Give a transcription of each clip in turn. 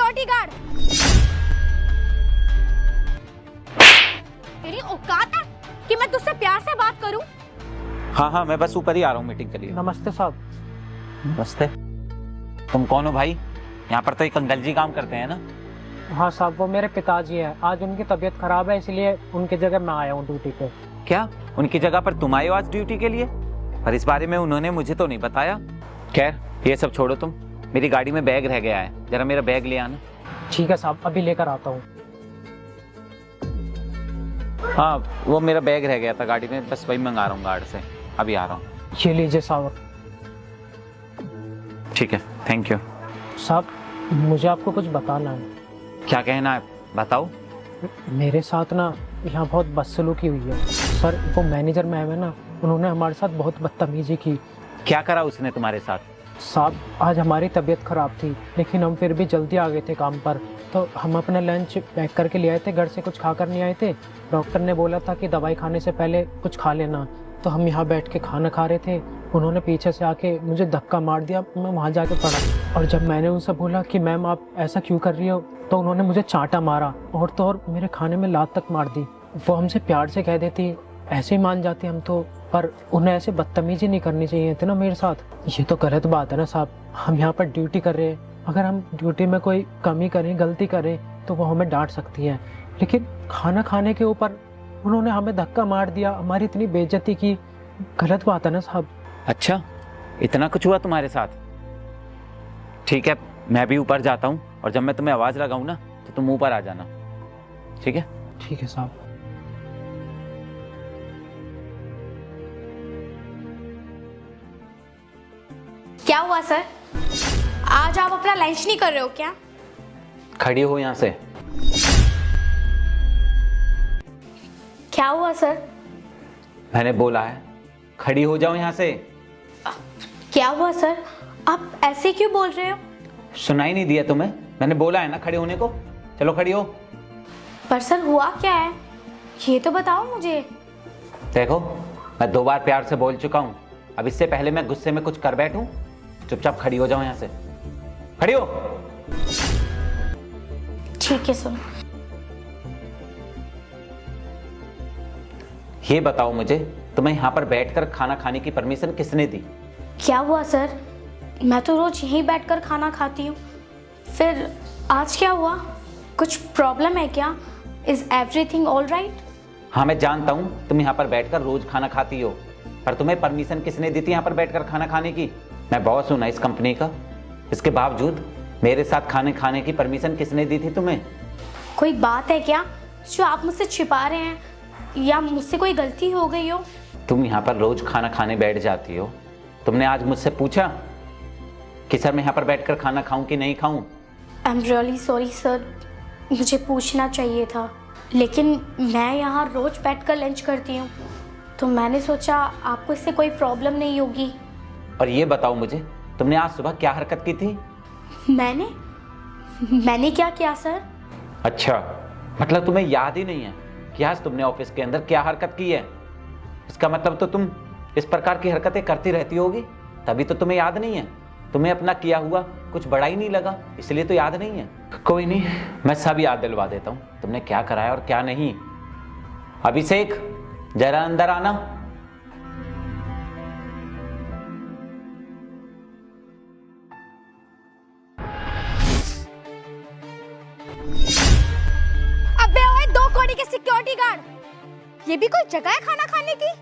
Security guard. तेरी औकात है कि मैं तुझसे प्यार से बात करूं? हाँ, मैं बस ऊपर ही आ रहा हूँ मीटिंग के लिए। नमस्ते साहब। नमस्ते। तुम कौन हो भाई? यहाँ पर तो एक अंकल जी काम करते हैं ना? हाँ साहब, वो मेरे पिताजी हैं। आज उनकी तबीयत खराब है, इसलिए उनकी जगह मैं आया हूँ ड्यूटी पे। क्या उनकी जगह पर तुम आए हो आज ड्यूटी के लिए? पर इस बारे में उन्होंने मुझे तो नहीं बताया। खैर ये सब छोड़ो, तुम मेरी गाड़ी में बैग रह गया है, जरा मेरा बैग ले आना। ठीक है साहब, अभी लेकर आता हूँ। हाँ, वो मेरा बैग रह गया था गाड़ी में, बस वही मंगा रहा हूँ गार्ड से, अभी आ रहा हूँ। ये लीजिए साहब। ठीक है, थैंक यू। साहब, मुझे आपको कुछ बताना है। क्या कहना है, बताओ। मेरे साथ ना यहाँ बहुत बदसलूकी हुई है सर। वो मैनेजर मैम है ना, उन्होंने हमारे साथ बहुत बदतमीजी की। क्या करा उसने तुम्हारे साथ? साहब, आज हमारी तबीयत ख़राब थी, लेकिन हम फिर भी जल्दी आ गए थे काम पर, तो हम अपना लंच पैक करके ले आए थे, घर से कुछ खा कर नहीं आए थे। डॉक्टर ने बोला था कि दवाई खाने से पहले कुछ खा लेना, तो हम यहाँ बैठ के खाना खा रहे थे। उन्होंने पीछे से आके मुझे धक्का मार दिया, मैं वहाँ जाके पड़ा। और जब मैंने उनसे बोला कि मैम आप ऐसा क्यों कर रही हो, तो उन्होंने मुझे चांटा मारा और तो और मेरे खाने में लात तक मार दी। वो हमसे प्यार से कह देती, ऐसे ही मान जाते हम तो, पर उन्हें ऐसे बदतमीजी नहीं करनी चाहिए थी ना मेरे साथ। ये तो गलत बात है ना साहब, हम यहाँ पर ड्यूटी कर रहे हैं, अगर हम ड्यूटी में कोई कमी करें, गलती करें, तो वो हमें डांट सकती है, लेकिन खाना खाने के ऊपर उन्होंने हमें धक्का मार दिया, हमारी इतनी बेइज्जती की। गलत बात है ना साहब। अच्छा, इतना कुछ हुआ तुम्हारे साथ? ठीक है, मैं भी ऊपर जाता हूँ, और जब मैं तुम्हें आवाज़ लगाऊँ ना तो तुम ऊपर आ जाना, ठीक है? ठीक है साहब। क्या हुआ सर, आज आप अपना लंच नहीं कर रहे हो क्या? खड़ी हो यहाँ से। क्या हुआ सर? मैंने बोला है खड़ी हो जाओ यहाँ से। क्या हुआ सर, आप ऐसे क्यों बोल रहे हो? सुनाई नहीं दिया तुम्हें? मैंने बोला है ना खड़े होने को। चलो खड़ी हो। पर सर हुआ क्या है, ये तो बताओ मुझे। देखो, मैं 2 बार प्यार से बोल चुका हूँ, अब इससे पहले मैं गुस्से में कुछ कर बैठूं? चुपचाप खड़ी हो जाओ यहाँ से, खड़ी हो। ठीक है सर। ये बताओ मुझे, तुम्हें यहाँ पर बैठकर खाना खाने की परमिशन किसने दी? क्या हुआ सर, मैं तो रोज यहीं बैठकर खाना खाती हूँ, फिर आज क्या हुआ? कुछ प्रॉब्लम है क्या? Is everything all right? हाँ, मैं जानता हूँ तुम यहाँ पर बैठकर रोज खाना खाती हो, पर तुम्हें परमिशन किसने दी थी यहाँ पर बैठकर खाना खाने की? मैं बॉस हूँ ना इस कंपनी का, इसके बावजूद मेरे साथ खाने खाने की परमिशन किसने दी थी तुम्हें? कोई बात है क्या जो आप मुझसे छिपा रहे हैं, या मुझसे कोई गलती हो गई हो? तुम यहाँ पर रोज खाना खाने बैठ जाती हो, तुमने आज मुझसे पूछा कि सर मैं यहाँ पर बैठकर खाना खाऊं कि नहीं खाऊं? I am really sorry sir, मुझे पूछना चाहिए था, लेकिन मैं यहाँ रोज बैठकर लंच करती हूँ, तो मैंने सोचा आपको इससे कोई प्रॉब्लम नहीं होगी। और ये बताओ मुझे, तुमने आज सुबह क्या हरकत की थी? मैंने क्या किया सर? अच्छा, मतलब तुम्हें याद ही नहीं है कि आज तुमने ऑफिस के अंदर क्या हरकत की है? इसका मतलब तो तुम इस प्रकार की हरकतें करती रहती होगी, तभी तो तुम्हें याद नहीं है। तुम्हें अपना किया हुआ कुछ बड़ा ही नहीं लगा, इसलिए तो याद नहीं है। कोई नहीं, मैं सब याद दिलवा देता हूँ तुमने क्या कराया और क्या नहीं। अभिषेक, जरा अंदर आना। अबे ओए, 2 कौड़ी के सिक्योरिटी गार्ड, ये भी कोई जगह है खाना खाने की?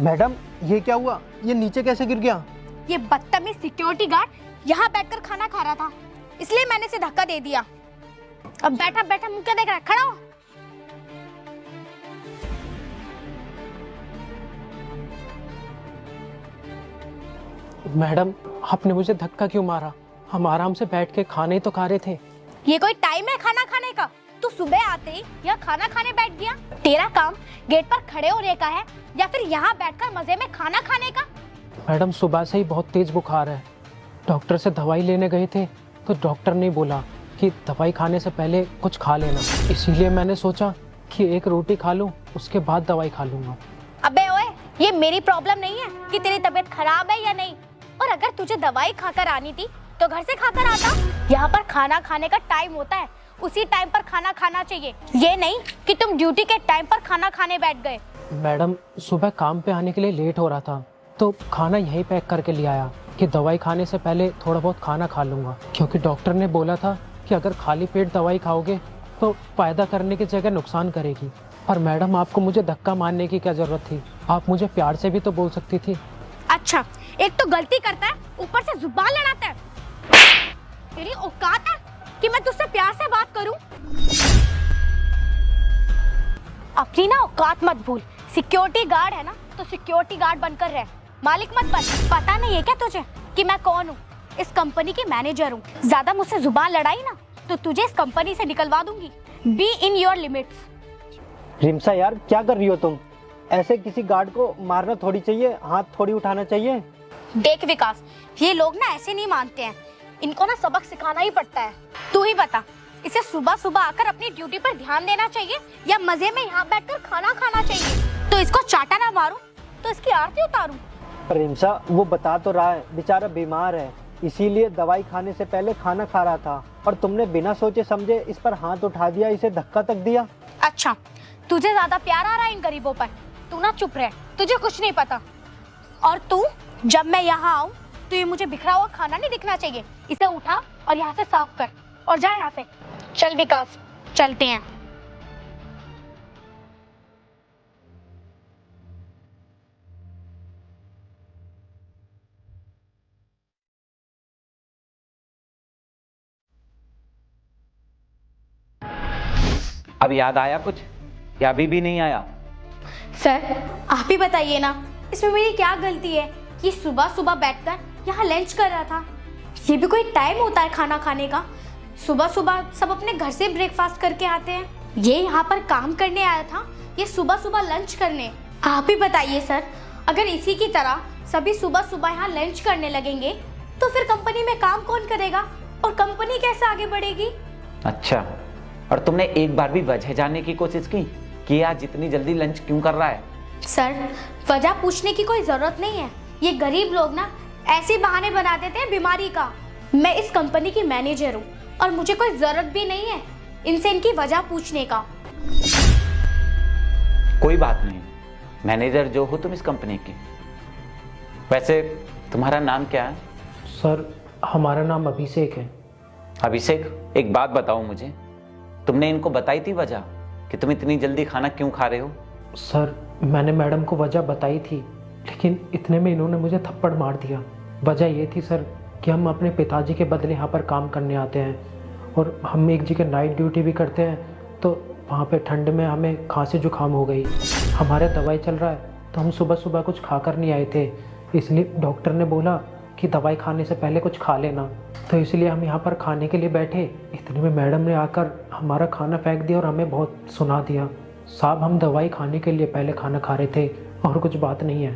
मैडम, ये क्या हुआ? ये नीचे कैसे गिर गया? ये बदतमीज सिक्योरिटी गार्ड यहाँ बैठकर खाना खा रहा था, इसलिए मैंने इसे धक्का दे दिया। अब बैठा बैठा मुंह क्या देख रहा है, खड़ा हो। मैडम, आपने मुझे धक्का क्यों मारा? हम आराम से बैठ के खाने ही तो खा रहे थे। ये कोई टाइम है खाना खाने का? तू सुबह आते ही यहाँ खाना खाने बैठ गया। तेरा काम गेट पर खड़े होने का है या फिर यहाँ बैठकर मजे में खाना खाने का? मैडम, सुबह से ही बहुत तेज बुखार है, डॉक्टर से दवाई लेने गए थे, तो डॉक्टर ने बोला कि दवाई खाने से पहले कुछ खा लेना, इसीलिए मैंने सोचा कि एक रोटी खा लूं, उसके बाद दवाई खा लूंगा। अबे ओए, ये मेरी प्रॉब्लम नहीं है कि तेरी तबीयत खराब है या नहीं। और अगर तुझे दवाई खाकर आनी थी तो घर से खाकर आता। यहाँ पर खाना खाने का टाइम होता है, उसी टाइम पर खाना खाना चाहिए। ये नहीं कि तुम ड्यूटी के टाइम पर खाना खाने बैठ गए। मैडम सुबह काम पे आने के लिए लेट हो रहा था तो खाना यहीं पैक करके ले आया कि दवाई खाने से पहले थोड़ा बहुत खाना खा लूँगा, क्योंकि डॉक्टर ने बोला था कि अगर खाली पेट दवाई खाओगे तो फ़ायदा करने की जगह नुकसान करेगी। पर मैडम आपको मुझे धक्का मारने की क्या ज़रूरत थी, आप मुझे प्यार से भी तो बोल सकती थी। अच्छा, एक तो गलती करता है, ऊपर से जुबान लड़ाता है। तेरी औकात है कि मैं तुझसे प्यार से बात करूं? अपनी ना औकात मत भूल। सिक्योरिटी गार्ड है ना तो सिक्योरिटी गार्ड बनकर रह, मालिक मत बन। पता नहीं है क्या तुझे कि मैं कौन हूँ? इस कंपनी की मैनेजर हूँ। ज्यादा मुझसे जुबान लड़ाई ना तो तुझे इस कंपनी से निकलवा दूंगी। Be in your limits. रिम्सा यार क्या कर रही हो तुम? ऐसे किसी गार्ड को मारना थोड़ी चाहिए, हाथ थोड़ी उठाना चाहिए। देख विकास, ये लोग ना ऐसे नहीं मानते हैं, इनको ना सबक सिखाना ही पड़ता है। तू ही बता, इसे सुबह सुबह आकर अपनी ड्यूटी पर ध्यान देना चाहिए या मजे में यहाँ बैठकर खाना खाना चाहिए? तो इसको चाटा ना मारूं तो इसकी आरती उतारूं? रिम्सा वो बता तो रहा है बेचारा बीमार है, इसीलिए दवाई खाने से पहले खाना खा रहा था और तुमने बिना सोचे समझे इस पर हाथ उठा दिया, इसे धक्का तक दिया। अच्छा, तुझे ज्यादा प्यार आ रहा है इन गरीबों पर? तू ना चुप रह, तुझे कुछ नहीं पता। और तू, जब मैं यहाँ आऊँ तो ये मुझे बिखरा हुआ खाना नहीं दिखना चाहिए। इसे उठा और यहाँ से साफ कर और जा यहाँ से। चल विकास, चलते हैं। अब याद आया कुछ या अभी भी नहीं आया? सर आप ही बताइए ना, इसमें मेरी क्या गलती है कि सुबह सुबह बैठकर यहाँ लंच कर रहा था? ये भी कोई टाइम होता है खाना खाने का? सुबह सुबह सब अपने घर से ब्रेकफास्ट करके आते हैं, ये यहाँ पर काम करने आया था, ये सुबह सुबह लंच करने। आप ही बताइए सर, अगर इसी की तरह सभी सुबह सुबह यहाँ लंच करने लगेंगे तो फिर कंपनी में काम कौन करेगा और कंपनी कैसे आगे बढ़ेगी? अच्छा, और तुमने एक बार भी वजह जानने की कोशिश की कि आज जितनी जल्दी लंच क्यों कर रहा है? सर वजह पूछने की कोई जरूरत नहीं है, ये गरीब लोग ना ऐसे बहाने बना देते हैं बीमारी का। मैं इस कंपनी की मैनेजर हूँ और मुझे कोई जरूरत भी नहीं है इनसे इनकी वजह पूछने का। कोई बात नहीं, मैनेजर जो हो तुम इस कंपनी की। वैसे तुम्हारा नाम क्या है? सर हमारा नाम अभिषेक है। अभिषेक, एक बात बताओ मुझे, तुमने इनको बताई थी वजह कि तुम इतनी जल्दी खाना क्यों खा रहे हो? सर मैंने मैडम को वजह बताई थी, लेकिन इतने में इन्होंने मुझे थप्पड़ मार दिया। वजह ये थी सर कि हम अपने पिताजी के बदले यहाँ पर काम करने आते हैं और हम एक जगह नाइट ड्यूटी भी करते हैं, तो वहाँ पे ठंड में हमें खांसी जुकाम हो गई। हमारे दवाई चल रहा है तो हम सुबह सुबह कुछ खाकर नहीं आए थे, इसलिए डॉक्टर ने बोला कि दवाई खाने से पहले कुछ खा लेना, तो इसलिए हम यहाँ पर खाने के लिए बैठे। इतने में मैडम ने आकर हमारा खाना फेंक दिया और हमें बहुत सुना दिया। साहब हम दवाई खाने के लिए पहले खाना खा रहे थे और कुछ बात नहीं है।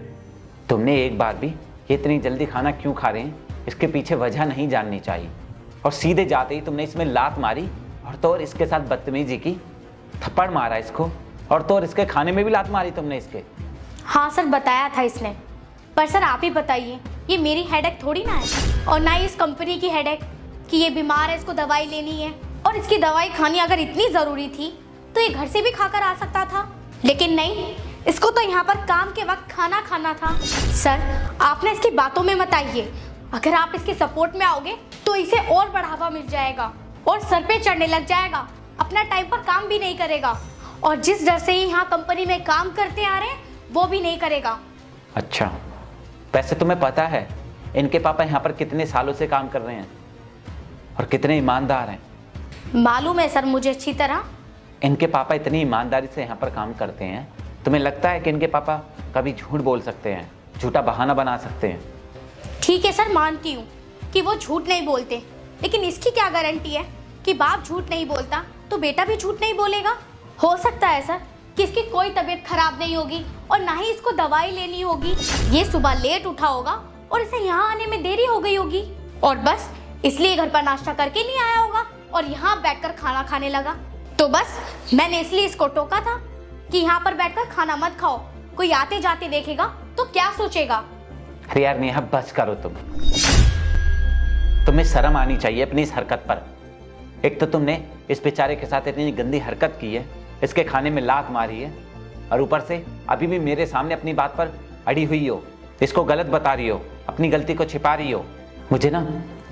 तुमने एक बार भी ये इतनी जल्दी खाना क्यों खा रहे हैं इसके पीछे वजह नहीं जाननी चाहिए, और सीधे जाते ही तुमने इसमें लात मारी और तो और इसके साथ बदतमीजी की, थप्पड़ मारा इसको, और तो और इसके खाने में भी लात मारी तुमने इसके। हाँ सर बताया था इसने, पर सर आप ही बताइए, ये मेरी हेडेक थोड़ी ना है और ना ही इस कंपनी की हेडेक कि ये बीमार है, इसको दवाई लेनी है और इसकी दवाई खानी अगर इतनी ज़रूरी थी तो ये घर से भी खाकर आ सकता था, लेकिन नहीं, इसको तो यहाँ पर काम के वक्त खाना खाना था। सर आपने इसकी बातों में मत आइए, अगर आप इसके सपोर्ट में आओगे तो इसे और बढ़ावा मिल जाएगा और सर पे चढ़ने लग जाएगा, अपना टाइम पर काम भी नहीं करेगा और जिस डर से यहाँ कंपनी में काम करते आ रहे हैं वो भी नहीं करेगा। अच्छा, वैसे तुम्हें पता है इनके पापा यहाँ पर कितने सालों से काम कर रहे हैं और कितने ईमानदार हैं? मालूम है सर मुझे अच्छी तरह। इनके पापा इतनी ईमानदारी से यहाँ पर काम करते हैं, तुम्हें लगता है कि इनके पापा कभी झूठ बोल सकते हैं, झूठा बहाना बना सकते हैं? ठीक है सर, मानती हूँ कि वो झूठ नहीं बोलते, लेकिन इसकी क्या गारंटी है कि बाप झूठ नहीं बोलता तो बेटा भी झूठ नहीं बोलेगा? हो सकता है सर कि इसकी कोई तबीयत खराब नहीं होगी और ना ही इसको दवाई लेनी होगी, ये सुबह लेट उठा होगा और इसे यहाँ आने में देरी हो गई होगी और बस इसलिए घर पर नाश्ता करके नहीं आया होगा और यहाँ बैठकर खाना खाने लगा। तो बस मैंने इसलिए इसको टोका था कि यहाँ पर बैठकर खाना मत खाओ, कोई आते जाते देखेगा तो क्या सोचेगा। अरे यार नेहा बस करो तुम्हें शर्म आनी चाहिए अपनी इस हरकत पर। एक तो तुमने इस बेचारे के साथ इतनी गंदी हरकत की है, इसके खाने में लात मारी है, और ऊपर से अभी भी मेरे सामने अपनी बात पर अड़ी हुई हो, इसको गलत बता रही हो, अपनी गलती को छिपा रही हो। मुझे ना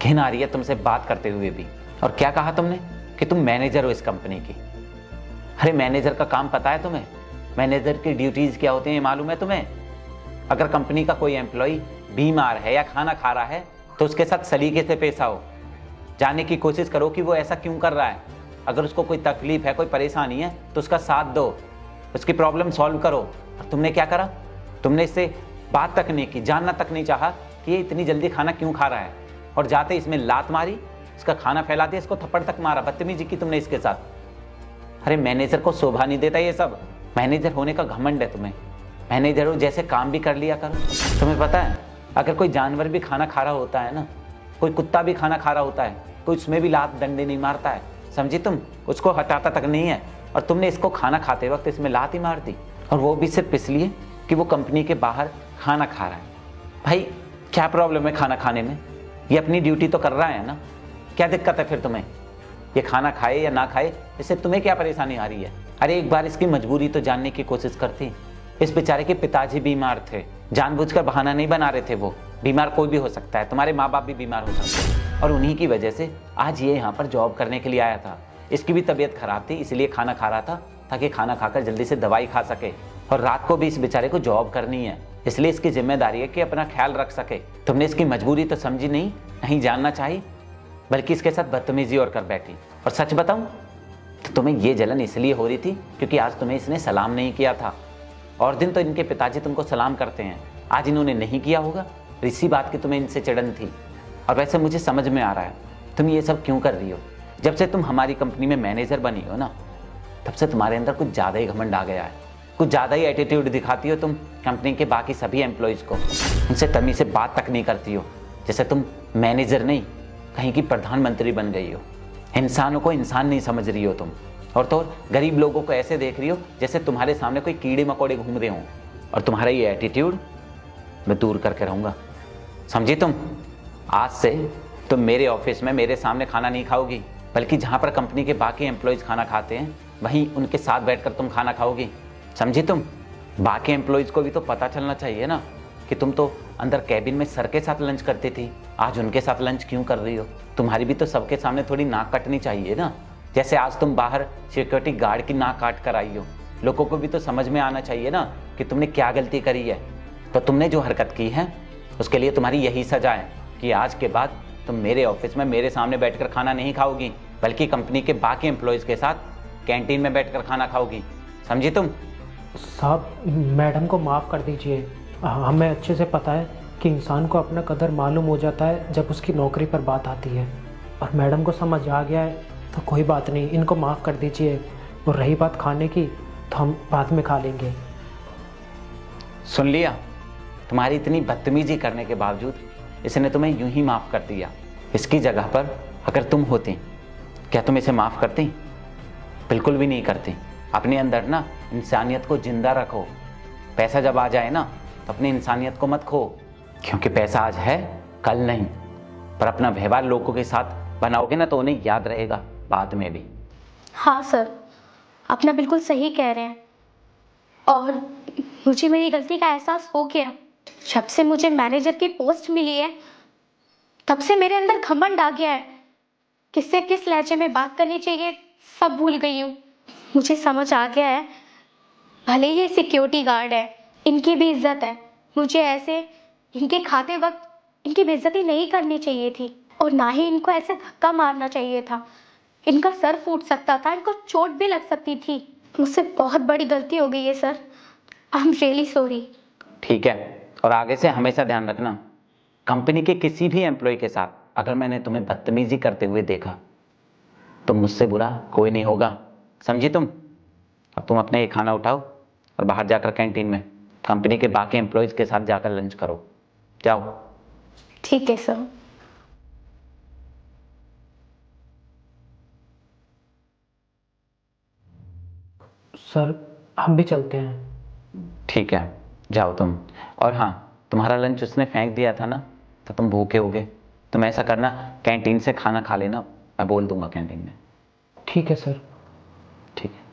घिन आ रही है तुमसे बात करते हुए भी। और क्या कहा तुमने कि तुम मैनेजर हो इस कंपनी की? अरे मैनेजर का काम पता है तुम्हें? मैनेजर की ड्यूटीज क्या होती हैं ये मालूम है तुम्हें? अगर कंपनी का कोई एम्प्लॉय बीमार है या खाना खा रहा है तो उसके साथ सलीके से पेश आओ, जानने की कोशिश करो कि वो ऐसा क्यों कर रहा है। अगर उसको कोई तकलीफ है, कोई परेशानी है तो उसका साथ दो, उसकी प्रॉब्लम सॉल्व करो। और तुमने क्या करा? तुमने इससे बात तक नहीं की, जानना तक नहीं चाहा कि ये इतनी जल्दी खाना क्यों खा रहा है, और जाते इसमें लात मारी, इसका खाना फैला दिया, इसको थप्पड़ तक मारा, बदतमीजी की तुमने इसके साथ। अरे मैनेजर को शोभा नहीं देता ये सब। मैनेजर होने का घमंड है तुम्हें। मैनेजर हो जैसे काम भी कर लिया करो। तुम्हें पता है अगर कोई जानवर भी खाना खा रहा होता है ना, कोई कुत्ता भी खाना खा रहा होता है, कोई उसमें भी लात डंडे नहीं मारता है, समझी तुम? उसको हटाता तक नहीं है। और तुमने इसको खाना खाते वक्त इसमें लात ही मार दी, और वो भी सिर्फ इसलिए कि वो कंपनी के बाहर खाना खा रहा है। भाई क्या प्रॉब्लम है खाना खाने में? ये अपनी ड्यूटी तो कर रहा है ना, क्या दिक्कत है फिर तुम्हें? ये खाना खाए या ना खाए इससे तुम्हें क्या परेशानी आ रही है? अरे एक बार इसकी मजबूरी तो जानने की कोशिश करती। इस बेचारे के पिताजी बीमार थे, जानबूझकर बहाना नहीं बना रहे थे। वो बीमार कोई भी हो सकता है, तुम्हारे माँ बाप भी बीमार हो सकते हैं, और उन्हीं की वजह से आज ये यहाँ पर जॉब करने के लिए आया था। इसकी भी तबीयत खराब थी, इसलिए खाना खा रहा था ताकि खाना खाकर जल्दी से दवाई खा सके, और रात को भी इस बेचारे को जॉब करनी है, इसलिए इसकी जिम्मेदारी है कि अपना ख्याल रख सके। तुमने इसकी मजबूरी तो समझी नहीं जानना चाहिए, बल्कि इसके साथ बदतमीजी और कर बैठी। और सच बताऊं तो तुम्हें ये जलन इसलिए हो रही थी क्योंकि आज तुम्हें इसने सलाम नहीं किया था, और दिन तो इनके पिताजी तुमको सलाम करते हैं, आज इन्होंने नहीं किया होगा, इसी बात की तुम्हें इनसे चिढ़न थी। और वैसे मुझे समझ में आ रहा है तुम ये सब क्यों कर रही हो। जब से तुम हमारी कंपनी में मैनेजर बनी हो ना, तब से तुम्हारे अंदर कुछ ज़्यादा ही घमंड आ गया है, कुछ ज़्यादा ही एटीट्यूड दिखाती हो तुम कंपनी के बाकी सभी एम्प्लॉयज़ को, उनसे तमीज़ से बात तक नहीं करती हो, जैसे तुम मैनेजर नहीं कहीं की प्रधानमंत्री बन गई हो। इंसानों को इंसान नहीं समझ रही हो तुम, और तो और गरीब लोगों को ऐसे देख रही हो जैसे तुम्हारे सामने कोई कीड़े मकोड़े घूम रहे हों। और तुम्हारा ये एटीट्यूड मैं दूर करके रहूँगा, समझी तुम? आज से तुम मेरे ऑफिस में मेरे सामने खाना नहीं खाओगी, बल्कि जहाँ पर कंपनी के बाकी एम्प्लॉयज़ खाना खाते हैं वहीं उनके साथ बैठकर तुम खाना खाओगी, समझी तुम? बाकी एम्प्लॉयज़ को भी तो पता चलना चाहिए ना कि तुम तो अंदर कैबिन में सर के साथ लंच करती थी, आज उनके साथ लंच क्यों कर रही हो? तुम्हारी भी तो सबके सामने थोड़ी नाक कटनी चाहिए ना, जैसे आज तुम बाहर सिक्योरिटी गार्ड की नाक काट कर आई हो। लोगों को भी तो समझ में आना चाहिए ना कि तुमने क्या गलती करी है। तो तुमने जो हरकत की है उसके लिए तुम्हारी यही सजा है कि आज के बाद तुम मेरे ऑफिस में मेरे सामने बैठकर खाना नहीं खाओगी, बल्कि कंपनी के बाकी एम्प्लॉयज़ के साथ कैंटीन में बैठकर खाना खाओगी, समझी तुम? साहब मैडम को माफ़ कर दीजिए। हमें अच्छे से पता है कि इंसान को अपना कदर मालूम हो जाता है जब उसकी नौकरी पर बात आती है, और मैडम को समझ आ गया है तो कोई बात नहीं, इनको माफ़ कर दीजिए। और रही बात खाने की तो हम बाद में खा लेंगे। सुन लिया? तुम्हारी इतनी बदतमीजी करने के बावजूद इसने तुम्हें यूं ही माफ़ कर दिया। इसकी जगह पर अगर तुम होती, क्या तुम इसे माफ़ करती? बिल्कुल भी नहीं करती। अपने अंदर ना इंसानियत को जिंदा रखो। पैसा जब आ जाए ना तो अपनी इंसानियत को मत खो, क्योंकि पैसा आज है कल नहीं, पर अपना व्यवहार लोगों के साथ बनाओगे ना तो उन्हें याद रहेगा बाद में भी। हाँ सर, आप ना बिल्कुल सही कह रहे हैं, और मुझे मेरी गलती का एहसास हो गया। जब से मुझे मैनेजर की पोस्ट मिली है तब से मेरे अंदर घमंड आ गया है, किससे किस लहजे में बात करनी चाहिए सब भूल गई हूँ। मुझे समझ आ गया है भले ही ये सिक्योरिटी गार्ड है, इनकी भी इज्जत है, मुझे ऐसे इनके खाते वक्त इनकी बेइज्जती नहीं करनी चाहिए थी, और ना ही इनको ऐसे धक्का मारना चाहिए था। इनका सर फूट सकता था, इनको चोट भी लग सकती थी। मुझसे बहुत बड़ी गलती हो गई है sir, I am really sorry. ठीक है, और आगे से हमेशा ध्यान रखना, कंपनी के किसी भी एम्प्लॉय के साथ अगर मैंने तुम्हें बदतमीजी करते हुए देखा तो मुझसे बुरा कोई नहीं होगा, समझी तुम? अब तुम अपने ये खाना उठाओ और बाहर जाकर कैंटीन में कंपनी के बाकी एम्प्लॉयज़ के साथ जाकर लंच करो, जाओ। ठीक है सर। सर हम भी चलते हैं। ठीक है, जाओ तुम। और हाँ, तुम्हारा लंच उसने फेंक दिया था ना, तो तुम भूखे होगे। तुम ऐसा करना, कैंटीन से खाना खा लेना, मैं बोल दूंगा कैंटीन में। ठीक है सर। ठीक है।